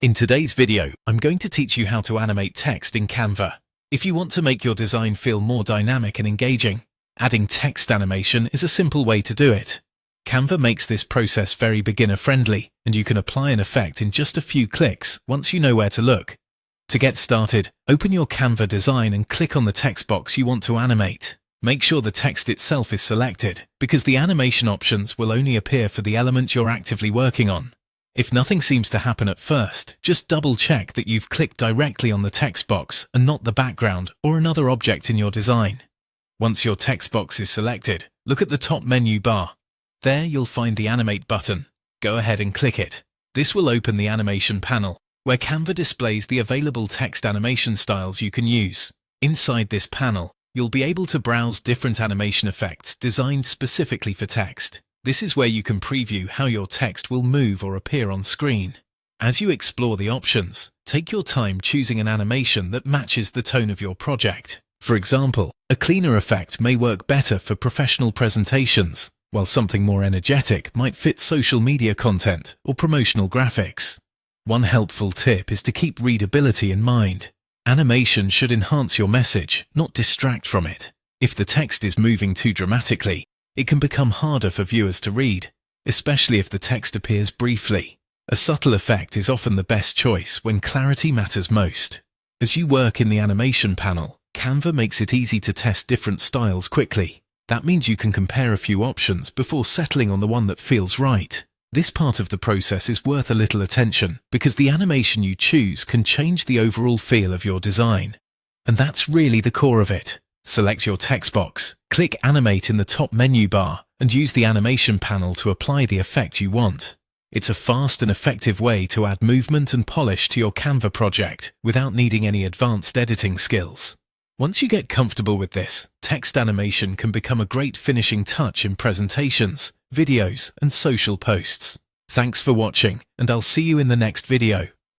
In today's video, I'm going to teach you how to animate text in Canva. If you want to make your design feel more dynamic and engaging, adding text animation is a simple way to do it. Canva makes this process very beginner-friendly, and you can apply an effect in just a few clicks once you know where to look. To get started, open your Canva design and click on the text box you want to animate. Make sure the text itself is selected, because the animation options will only appear for the element you're actively working on. If nothing seems to happen at first, just double-check that you've clicked directly on the text box and not the background or another object in your design. Once your text box is selected, look at the top menu bar. There you'll find the Animate button. Go ahead and click it. This will open the animation panel, where Canva displays the available text animation styles you can use. Inside this panel, you'll be able to browse different animation effects designed specifically for text. This is where you can preview how your text will move or appear on screen. As you explore the options, take your time choosing an animation that matches the tone of your project. For example, a cleaner effect may work better for professional presentations, while something more energetic might fit social media content or promotional graphics. One helpful tip is to keep readability in mind. Animation should enhance your message, not distract from it. If the text is moving too dramatically, it can become harder for viewers to read, especially if the text appears briefly. A subtle effect is often the best choice when clarity matters most. As you work in the animation panel, Canva makes it easy to test different styles quickly. That means you can compare a few options before settling on the one that feels right. This part of the process is worth a little attention because the animation you choose can change the overall feel of your design. And that's really the core of it. Select your text box, click Animate in the top menu bar, and use the animation panel to apply the effect you want. It's a fast and effective way to add movement and polish to your Canva project without needing any advanced editing skills. Once you get comfortable with this, text animation can become a great finishing touch in presentations, videos, and social posts. Thanks for watching, and I'll see you in the next video.